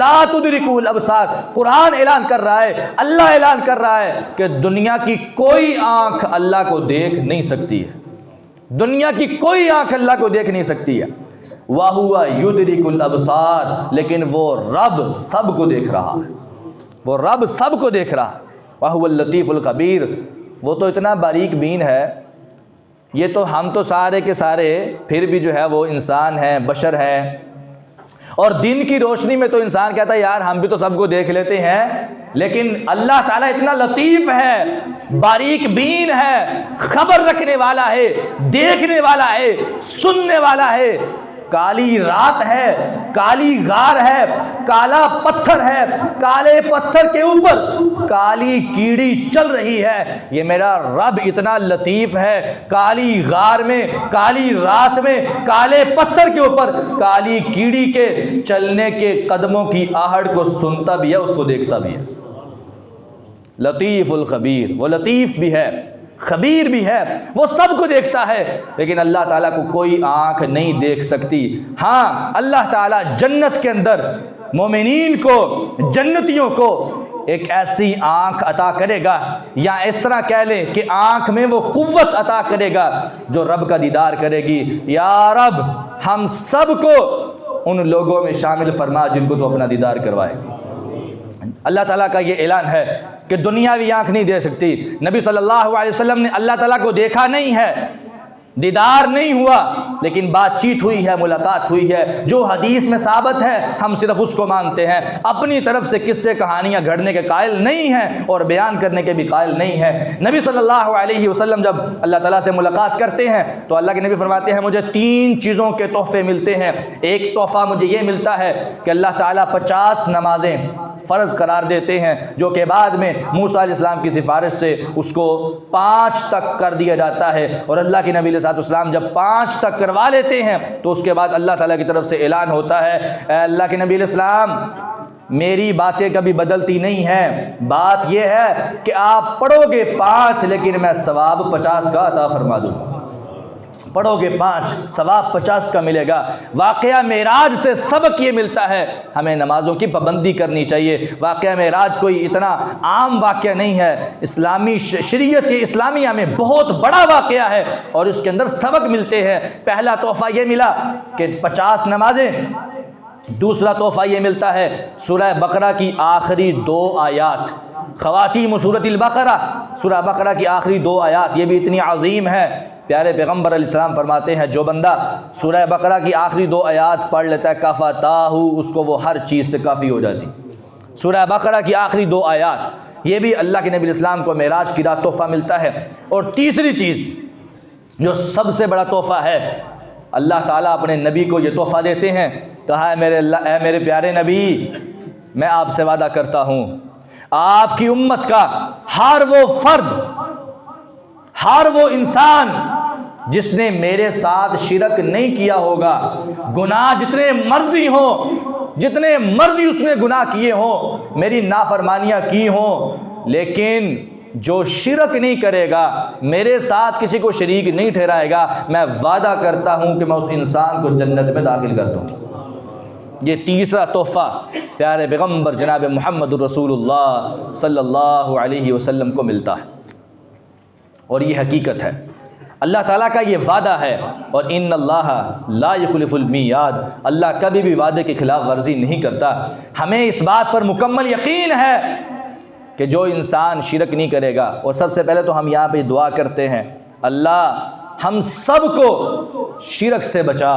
لا تدرکہ الابصار۔ قرآن اعلان کر رہا ہے، اللہ اعلان کر رہا ہے کہ دنیا کی کوئی آنکھ اللہ کو دیکھ نہیں سکتی ہے، دنیا کی کوئی آنکھ اللہ کو دیکھ نہیں سکتی ہے۔ وَهُوَ يُدْرِكُ الْأَبْصَارَ، لیکن وہ رب سب کو دیکھ رہا ہے، وہ رب سب کو دیکھ رہا ہے۔ وَهُوَ اللَّطِيفُ الْخَبِيرُ، وہ تو اتنا باریک بین ہے، یہ تو ہم تو سارے کے سارے پھر بھی جو ہے وہ انسان ہیں، بشر ہیں، اور دن کی روشنی میں تو انسان کہتا ہے یار ہم بھی تو سب کو دیکھ لیتے ہیں، لیکن اللہ تعالیٰ اتنا لطیف ہے، باریک بین ہے، خبر رکھنے والا ہے، دیکھنے والا ہے، سننے والا ہے۔ کالی رات ہے، کالی غار ہے، کالا پتھر ہے، کالے پتھر کے اوپر کالی کیڑی چل رہی ہے، یہ میرا رب اتنا لطیف ہے، کالی غار میں، کالی رات میں، کالے پتھر کے اوپر کالی کیڑی کے چلنے کے قدموں کی آہٹ کو سنتا بھی ہے، اس کو دیکھتا بھی ہے۔ لطیف الخبیر، وہ لطیف بھی ہے، خبیر بھی ہے، وہ سب کو دیکھتا ہے، لیکن اللہ تعالیٰ کو کوئی آنکھ نہیں دیکھ سکتی۔ ہاں اللہ تعالیٰ جنت کے اندر مومنین کو، جنتیوں کو ایک ایسی آنکھ عطا کرے گا، یا اس طرح کہہ لیں کہ آنکھ میں وہ قوت عطا کرے گا جو رب کا دیدار کرے گی۔ یا رب ہم سب کو ان لوگوں میں شامل فرما جن کو تو اپنا دیدار کروائے۔ اللہ تعالیٰ کا یہ اعلان ہے کہ دنیاوی آنکھ نہیں دے سکتی۔ نبی صلی اللہ علیہ وسلم نے اللہ تعالیٰ کو دیکھا نہیں ہے، دیدار نہیں ہوا، لیکن بات چیت ہوئی ہے، ملاقات ہوئی ہے، جو حدیث میں ثابت ہے ہم صرف اس کو مانتے ہیں، اپنی طرف سے قصے کہانیاں گھڑنے کے قائل نہیں ہیں اور بیان کرنے کے بھی قائل نہیں ہیں۔ نبی صلی اللہ علیہ وسلم جب اللہ تعالیٰ سے ملاقات کرتے ہیں تو اللہ کے نبی فرماتے ہیں مجھے 3 چیزوں کے تحفے ملتے ہیں۔ ایک تحفہ مجھے یہ ملتا ہے کہ اللہ تعالیٰ 50 نمازیں فرض قرار دیتے ہیں، جو کہ بعد میں موسیٰ علیہ السلام کی سفارش سے اس کو 5 تک کر دیا جاتا ہے، اور اللہ کے نبی علیہ السلام جب 5 تک کروا لیتے ہیں تو اس کے بعد اللہ تعالیٰ کی طرف سے اعلان ہوتا ہے، اے اللہ کے نبی علیہ السلام میری باتیں کبھی بدلتی نہیں ہیں، بات یہ ہے کہ آپ پڑھو گے 5 لیکن میں ثواب 50 کا عطا فرما دوں گا، پڑھو گے 5 ثواب 50 کا ملے گا۔ واقعہ معراج سے سبق یہ ملتا ہے ہمیں نمازوں کی پابندی کرنی چاہیے۔ واقعہ معراج کوئی اتنا عام واقعہ نہیں ہے، اسلامی شریعت اسلامیہ میں بہت بڑا واقعہ ہے اور اس کے اندر سبق ملتے ہیں۔ پہلا تحفہ یہ ملا کہ 50 نمازیں، دوسرا تحفہ یہ ملتا ہے سورہ بقرہ کی آخری 2 آیات، خواتیم سورۃ البقرہ، سورہ بقرہ کی آخری 2 آیات، یہ بھی اتنی عظیم ہے۔ پیارے پیغمبر علیہ السلام فرماتے ہیں جو بندہ سورہ بقرہ کی آخری 2 آیات پڑھ لیتا ہے کفاتاہ، اس کو وہ ہر چیز سے کافی ہو جاتی۔ سورہ بقرہ کی آخری 2 آیات، یہ بھی اللہ کے نبی علیہ السلام کو معراج کی رات تحفہ ملتا ہے۔ اور تیسری چیز جو سب سے بڑا تحفہ ہے، اللہ تعالیٰ اپنے نبی کو یہ تحفہ دیتے ہیں، کہا ہے اے میرے پیارے نبی میں آپ سے وعدہ کرتا ہوں آپ کی امت کا ہر وہ فرد، ہر وہ انسان جس نے میرے ساتھ شرک نہیں کیا ہوگا، گناہ جتنے مرضی ہوں، جتنے مرضی اس نے گناہ کیے ہوں، میری نافرمانیاں کی ہوں، لیکن جو شرک نہیں کرے گا، میرے ساتھ کسی کو شریک نہیں ٹھہرائے گا، میں وعدہ کرتا ہوں کہ میں اس انسان کو جنت میں داخل کر دوں گا۔ یہ تیسرا تحفہ پیارے پیغمبر جناب محمد رسول اللہ صلی اللہ علیہ وسلم کو ملتا ہے، اور یہ حقیقت ہے، اللہ تعالیٰ کا یہ وعدہ ہے، اور ان اللہ لا یخلف المیعاد، اللہ کبھی بھی وعدے کی خلاف ورزی نہیں کرتا۔ ہمیں اس بات پر مکمل یقین ہے کہ جو انسان شرک نہیں کرے گا، اور سب سے پہلے تو ہم یہاں پہ دعا کرتے ہیں اللہ ہم سب کو شرک سے بچا،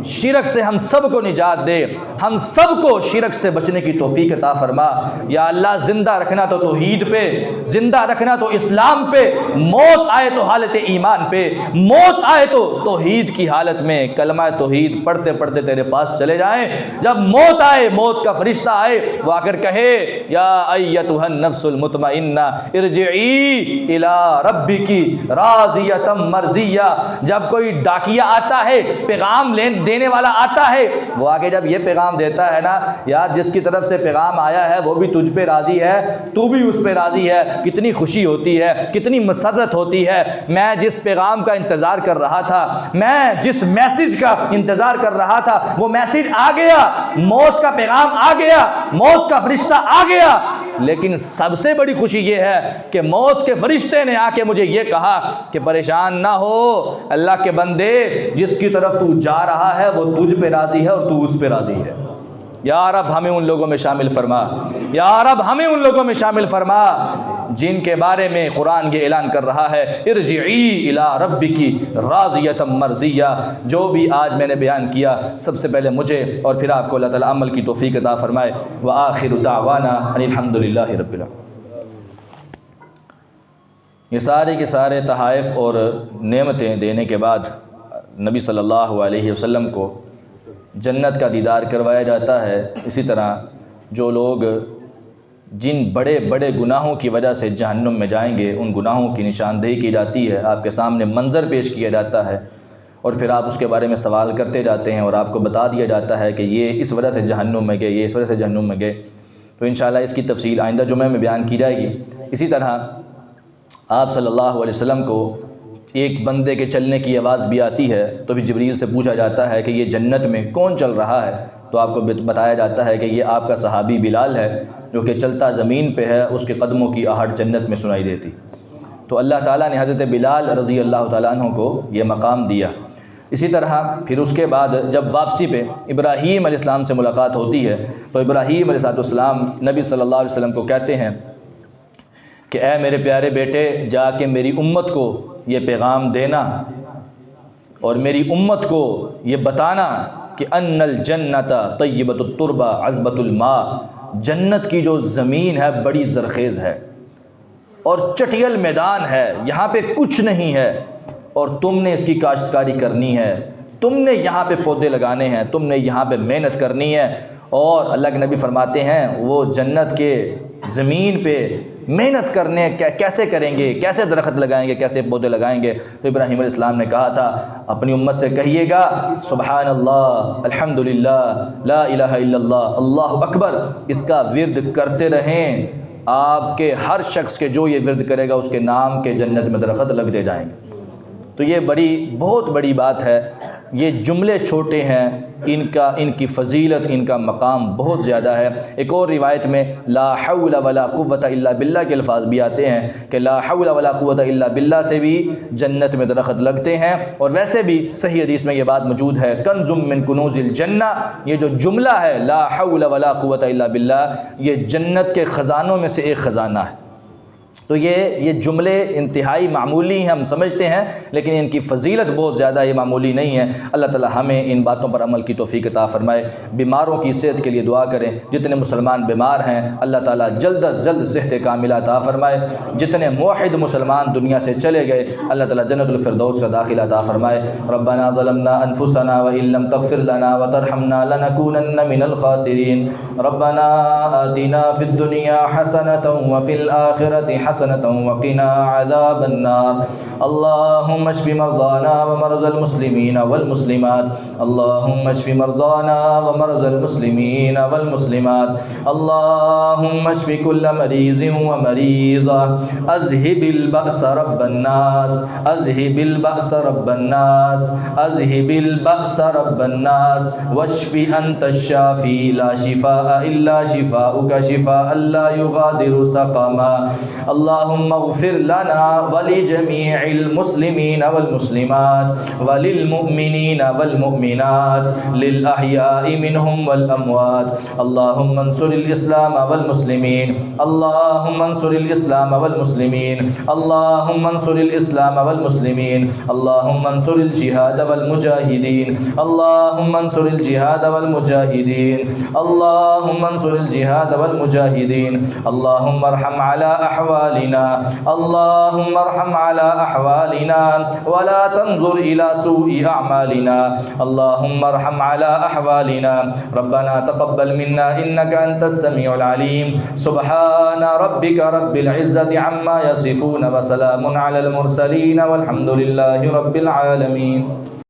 شرک سے ہم سب کو نجات دے، ہم سب کو شرک سے بچنے کی توفیق عطا فرما۔ یا اللہ زندہ رکھنا تو توحید پہ، زندہ رکھنا تو اسلام پہ، موت آئے تو حالت ایمان پہ، موت آئے تو توحید کی حالت میں کلمہ توحید پڑھتے پڑھتے تیرے پاس چلے جائیں۔ جب موت آئے، موت کا فرشتہ آئے، وہ آ کر کہے یا ایتھا النفس المطمئنہ ارجعی الی ربک راضیۃ مرضیہ۔ جب کوئی ڈاکیا آتا ہے، پیغام دینے والا آتا ہے، وہ آگے جب یہ پیغام دیتا ہے نا، یار جس کی طرف سے پیغام آیا ہے وہ بھی تجھ پہ راضی ہے، تو بھی اس پہ راضی ہے، کتنی خوشی ہوتی ہے، کتنی مسرت ہوتی ہے۔ میں جس پیغام کا انتظار کر رہا تھا، میں جس میسج کا انتظار کر رہا تھا، وہ میسج آ گیا، موت کا پیغام آ گیا، موت کا فرشتہ آ گیا۔ لیکن سب سے بڑی خوشی یہ ہے کہ موت کے فرشتے نے آ کے مجھے یہ کہا کہ پریشان نہ ہو اللہ کے بندے، جس کی طرف تو جا رہا ہے وہ تجھ پہ راضی ہے اور تو اس پہ راضی ہے۔ یا رب ہمیں ان لوگوں میں شامل فرما، یا رب ہمیں ان لوگوں میں شامل فرما جن کے بارے میں قرآن یہ اعلان کر رہا ہے ارجعی الی ربکی راضیۃ مرضیہ۔ جو بھی آج میں نے بیان کیا، سب سے پہلے مجھے اور پھر آپ کو اللہ تعالیٰ عمل کی توفیق عطا فرمائے۔ وآخر دعوانا ان الحمد للہ رب العالمین۔ یہ سارے کے سارے تحائف اور نعمتیں دینے کے بعد نبی صلی اللہ علیہ وسلم کو جنت کا دیدار کروایا جاتا ہے۔ اسی طرح جو لوگ جن بڑے بڑے گناہوں کی وجہ سے جہنم میں جائیں گے، ان گناہوں کی نشاندہی کی جاتی ہے، آپ کے سامنے منظر پیش کیا جاتا ہے، اور پھر آپ اس کے بارے میں سوال کرتے جاتے ہیں اور آپ کو بتا دیا جاتا ہے کہ یہ اس وجہ سے جہنم میں گئے، یہ اس وجہ سے جہنم میں گئے۔ تو انشاءاللہ اس کی تفصیل آئندہ جمعہ میں بیان کی جائے گی۔ اسی طرح آپ صلی اللہ علیہ وسلم کو ایک بندے کے چلنے کی آواز بھی آتی ہے، تو بھی جبریل سے پوچھا جاتا ہے کہ یہ جنت میں کون چل رہا ہے؟ تو آپ کو بتایا جاتا ہے کہ یہ آپ کا صحابی بلال ہے، جو کہ چلتا زمین پہ ہے، اس کے قدموں کی آہٹ جنت میں سنائی دیتی۔ تو اللہ تعالیٰ نے حضرت بلال رضی اللہ تعالیٰ عنہ کو یہ مقام دیا۔ اسی طرح پھر اس کے بعد جب واپسی پہ ابراہیم علیہ السلام سے ملاقات ہوتی ہے، تو ابراہیم علیہ السلام نبی صلی اللہ علیہ وسلم کو کہتے ہیں کہ اے میرے پیارے بیٹے، جا کے میری امت کو یہ پیغام دینا اور میری امت کو یہ بتانا کہ ان الجنت طیبۃ التربہ عذبۃ الماء، جنت کی جو زمین ہے بڑی زرخیز ہے اور چٹیل میدان ہے، یہاں پہ کچھ نہیں ہے، اور تم نے اس کی کاشتکاری کرنی ہے، تم نے یہاں پہ پودے لگانے ہیں، تم نے یہاں پہ محنت کرنی ہے۔ اور اللہ کے نبی فرماتے ہیں وہ جنت کے زمین پہ محنت کرنے کیسے کریں گے، کیسے درخت لگائیں گے، کیسے پودے لگائیں گے؟ تو ابراہیم علیہ السلام نے کہا تھا اپنی امت سے کہیے گا سبحان اللہ، الحمدللہ، لا الہ الا اللہ، اللہ اکبر، اس کا ورد کرتے رہیں۔ آپ کے ہر شخص کے جو یہ ورد کرے گا اس کے نام کے جنت میں درخت لگتے جائیں گے۔ تو یہ بہت بڑی بات ہے۔ یہ جملے چھوٹے ہیں، ان کی فضیلت، ان کا مقام بہت زیادہ ہے۔ ایک اور روایت میں لا حول ولا قوت الا باللہ کے الفاظ بھی آتے ہیں کہ لا حول ولا قوت الا باللہ سے بھی جنت میں درخت لگتے ہیں۔ اور ویسے بھی صحیح حدیث میں یہ بات موجود ہے، کنز من کنوز الجنہ، یہ جو جملہ ہے لا حول ولا قوت الا باللہ، یہ جنت کے خزانوں میں سے ایک خزانہ ہے۔ تو یہ جملے انتہائی معمولی ہیں، ہم سمجھتے ہیں، لیکن ان کی فضیلت بہت زیادہ ہے، یہ معمولی نہیں ہے۔ اللہ تعالی ہمیں ان باتوں پر عمل کی توفیق عطا فرمائے۔ بیماروں کی صحت کے لیے دعا کریں، جتنے مسلمان بیمار ہیں اللہ تعالیٰ جلد از جلد صحت کاملہ عطا فرمائے۔ جتنے موحد مسلمان دنیا سے چلے گئے اللہ تعالیٰ جنت الفردوس کا داخلہ عطا فرمائے۔ ربنا ظلمنا انفسنا وان لم تغفر لنا وترحمنا لنكونن من الخاسرین۔ ربنا آتنا فی الدنیا حسنة وفی الآخرة حسنة وقنا عذاب النار۔ اللهم اشف مرضانا ومرضى المسلمين والمسلمات، اللهم اشف مرضانا ومرضى المسلمين والمسلمات، اللهم اشف كل مريض ومريضة، اذهب البأس رب الناس، اذهب البأس رب الناس، اذهب البأس رب الناس، واشف انت الشافي لا شفاء الا شفاؤك شفاء لا يغادر سقما۔ اللهم اغفر لنا ولجميع المسلمين والمسلمات وللمؤمنين والمؤمنات للأحياء منهم والأموات۔ اللهم انصر الإسلام والمسلمين، اللهم انصر الإسلام والمسلمين، اللهم انصر الإسلام والمسلمين، اللهم انصر الجهاد والمجاهدين، اللهم انصر الجهاد والمجاهدين، اللهم انصر الجهاد والمجاهدين، اللهم ارحم على أحوالنا، اللهم ارحم على أحوالنا ولا تنظر إلى سوء أعمالنا، اللهم ارحم على أحوالنا۔ ربنا تقبل منا إنك أنت السميع العليم، سبحان ربك رب العزة عما يصفون وسلام على المرسلين والحمد لله رب العالمين۔